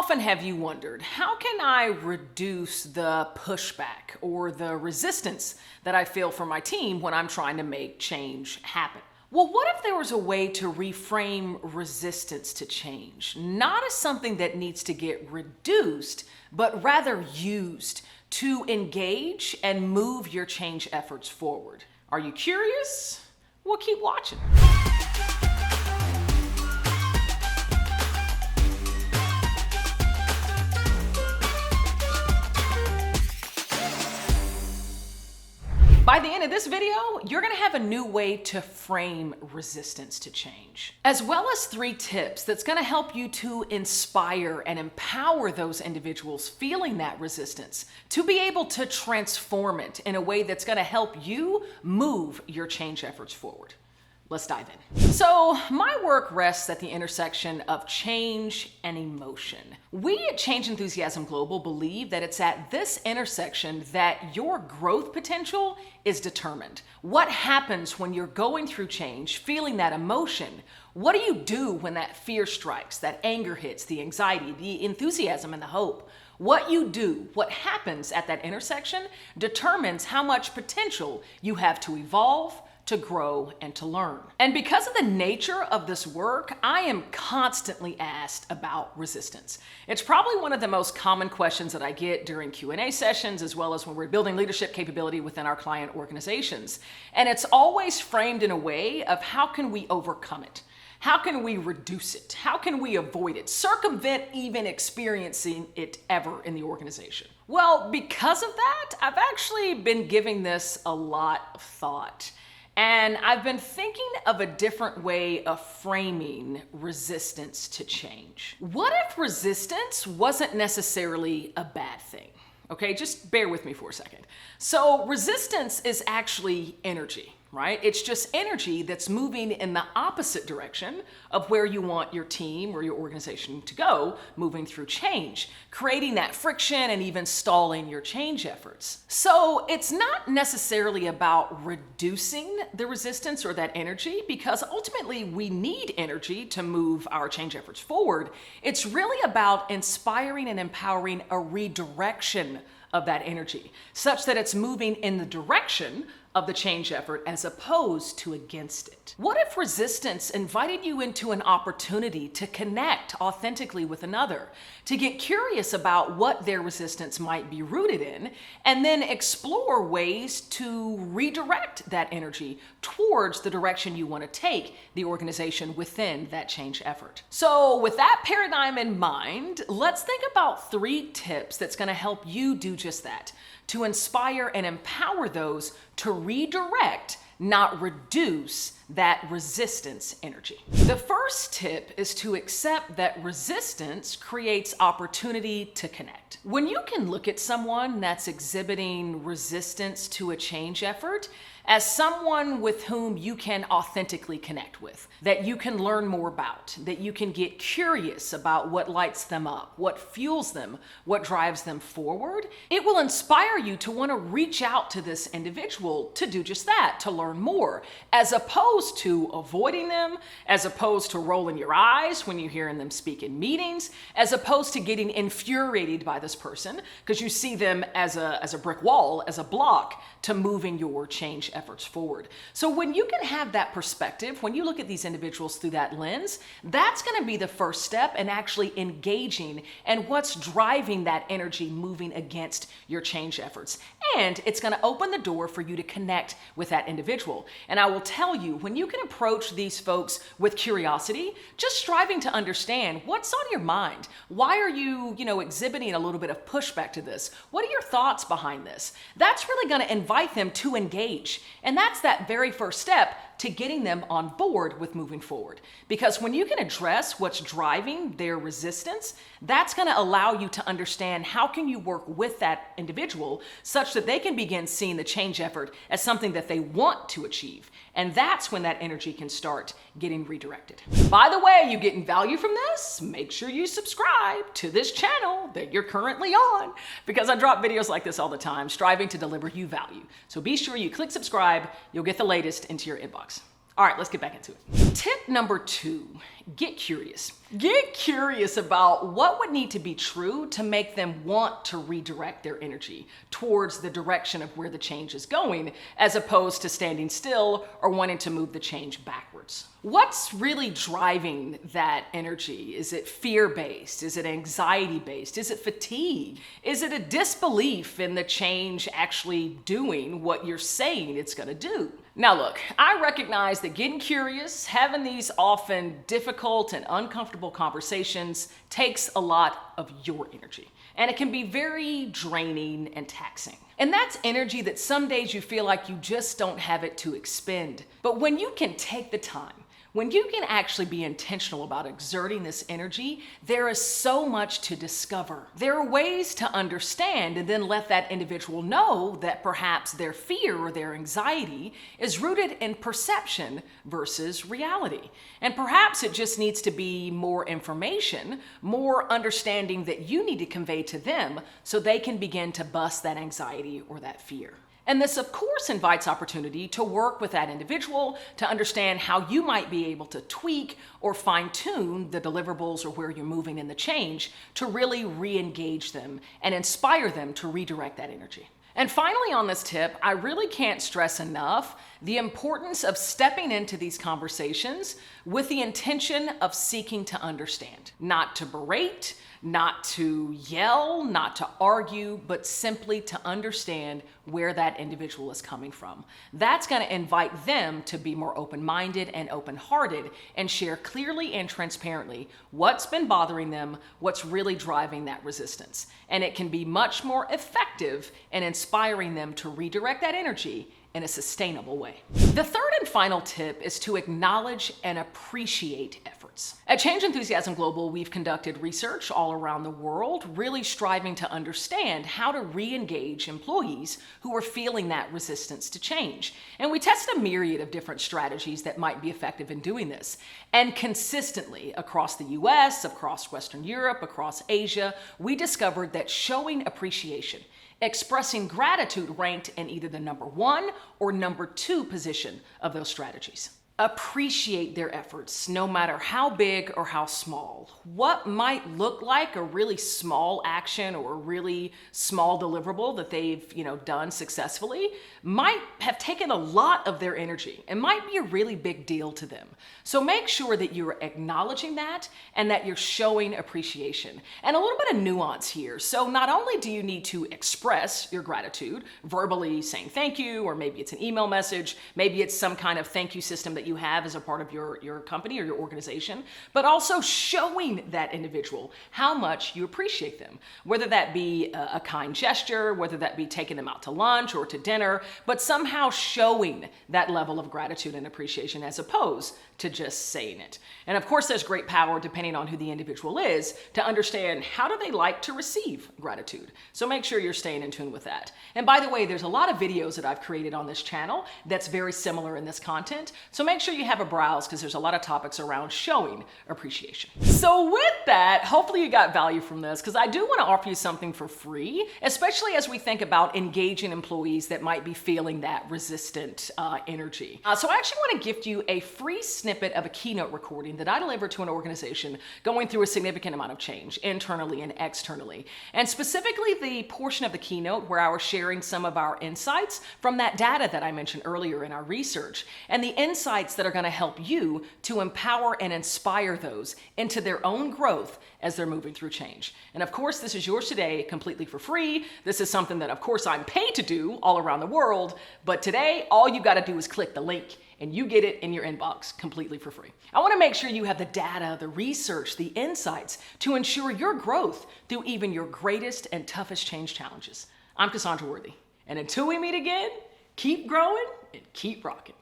often have you wondered, how can I reduce the pushback or the resistance that I feel from my team when I'm trying to make change happen? Well, what if there was a way to reframe resistance to change, not as something that needs to get reduced, but rather used to engage and move your change efforts forward? Are you curious? Well, keep watching. By the end of this video, you're gonna have a new way to frame resistance to change, as well as 3 tips that's gonna help you to inspire and empower those individuals feeling that resistance to be able to transform it in a way that's gonna help you move your change efforts forward. Let's dive in. So my work rests at the intersection of change and emotion. We at Change Enthusiasm Global believe that it's at this intersection that your growth potential is determined. What happens when you're going through change, feeling that emotion? What do you do when that fear strikes, that anger hits, the anxiety, the enthusiasm, and the hope? What you do, what happens at that intersection determines how much potential you have to evolve, to grow, and to learn. And because of the nature of this work, I am constantly asked about resistance. It's probably one of the most common questions that I get during Q&A sessions, as well as when we're building leadership capability within our client organizations. And it's always framed in a way of how can we overcome it? How can we reduce it? How can we avoid it? Circumvent even experiencing it ever in the organization? Well, because of that, I've actually been giving this a lot of thought. And I've been thinking of a different way of framing resistance to change. What if resistance wasn't necessarily a bad thing? Okay, just bear with me for a second. So resistance is actually energy, right? It's just energy that's moving in the opposite direction of where you want your team or your organization to go, moving through change, creating that friction and even stalling your change efforts. So it's not necessarily about reducing the resistance or that energy, because ultimately we need energy to move our change efforts forward. It's really about inspiring and empowering a redirection of that energy, such that it's moving in the direction of the change effort as opposed to against it. What if resistance invited you into an opportunity to connect authentically with another, to get curious about what their resistance might be rooted in, and then explore ways to redirect that energy towards the direction you want to take the organization within that change effort? So with that paradigm in mind, let's think about 3 tips that's going to help you do just that, to inspire and empower those to redirect, not reduce, that resistance energy. The first tip is to accept that resistance creates opportunity to connect. When you can look at someone that's exhibiting resistance to a change effort as someone with whom you can authentically connect with, that you can learn more about, that you can get curious about what lights them up, what fuels them, what drives them forward, it will inspire you to want to reach out to this individual to do just that, to learn more, as opposed to avoiding them, as opposed to rolling your eyes when you're hearing them speak in meetings, as opposed to getting infuriated by this person because you see them as a brick wall, as a block to moving your change efforts forward. So when you can have that perspective, when you look at these individuals through that lens, that's going to be the first step in actually engaging and what's driving that energy moving against your change efforts. And it's going to open the door for you to connect with that individual. And I will tell you, when you can approach these folks with curiosity, just striving to understand what's on your mind. Why are you, exhibiting a little bit of pushback to this? What are your thoughts behind this? That's really going to invite them to engage. And that's that very first step to getting them on board with moving forward. Because when you can address what's driving their resistance, that's going to allow you to understand how can you work with that individual such that they can begin seeing the change effort as something that they want to achieve. And that's when that energy can start getting redirected. By the way, you getting value from this? Make sure you subscribe to this channel that you're currently on, because I drop videos like this all the time, striving to deliver you value. So be sure you click subscribe. You'll get the latest into your inbox. All right, let's get back into it. Tip number 2, get curious. Get curious about what would need to be true to make them want to redirect their energy towards the direction of where the change is going, as opposed to standing still or wanting to move the change backwards. What's really driving that energy? Is it fear-based? Is it anxiety-based? Is it fatigue? Is it a disbelief in the change actually doing what you're saying it's going to do? Now look, I recognize that getting curious, having these often difficult and uncomfortable conversations takes a lot of your energy. And it can be very draining and taxing. And that's energy that some days you feel like you just don't have it to expend. But when you can take the time, when you can actually be intentional about exerting this energy, there is so much to discover. There are ways to understand and then let that individual know that perhaps their fear or their anxiety is rooted in perception versus reality. And perhaps it just needs to be more information, more understanding that you need to convey to them so they can begin to bust that anxiety or that fear. And this, of course, invites opportunity to work with that individual to understand how you might be able to tweak or fine-tune the deliverables or where you're moving in the change to really re-engage them and inspire them to redirect that energy. And finally, on this tip, I really can't stress enough the importance of stepping into these conversations with the intention of seeking to understand, not to berate, not to yell, not to argue, but simply to understand where that individual is coming from. That's going to invite them to be more open-minded and open-hearted and share clearly and transparently what's been bothering them, what's really driving that resistance. And it can be much more effective in inspiring them to redirect that energy in a sustainable way. The third and final tip is to acknowledge and appreciate efforts. At Change Enthusiasm Global, we've conducted research all around the world, really striving to understand how to re-engage employees who are feeling that resistance to change. And we tested a myriad of different strategies that might be effective in doing this. And consistently across the US, across Western Europe, across Asia, we discovered that showing appreciation, expressing gratitude ranked in either the number 1 or number 2 position of those strategies. Appreciate their efforts, no matter how big or how small. What might look like a really small action or a really small deliverable that they've, done successfully might have taken a lot of their energy and might be a really big deal to them. So make sure that you're acknowledging that and that you're showing appreciation. And a little bit of nuance here. So not only do you need to express your gratitude, verbally saying thank you, or maybe it's an email message, maybe it's some kind of thank you system that you have as a part of your company or your organization, but also showing that individual how much you appreciate them, whether that be a kind gesture, whether that be taking them out to lunch or to dinner, but somehow showing that level of gratitude and appreciation as opposed to just saying it. And of course, there's great power, depending on who the individual is, to understand how do they like to receive gratitude. So make sure you're staying in tune with that. And by the way, there's a lot of videos that I've created on this channel that's very similar in this content. So make sure you have a browse because there's a lot of topics around showing appreciation. So with that, hopefully you got value from this, because I do want to offer you something for free, especially as we think about engaging employees that might be feeling that resistant energy. So I actually want to gift you a free snippet of a Keynote recording that I delivered to an organization going through a significant amount of change internally and externally. And specifically the portion of the Keynote where I was sharing some of our insights from that data that I mentioned earlier in our research, and the insights that are going to help you to empower and inspire those into their own growth as they're moving through change. And of course, this is yours today completely for free. This is something that of course I'm paid to do all around the world, but today all you got to do is click the link and you get it in your inbox completely for free. I want to make sure you have the data, the research, the insights to ensure your growth through even your greatest and toughest change challenges. I'm Cassandra Worthy, and until we meet again, keep growing and keep rocking.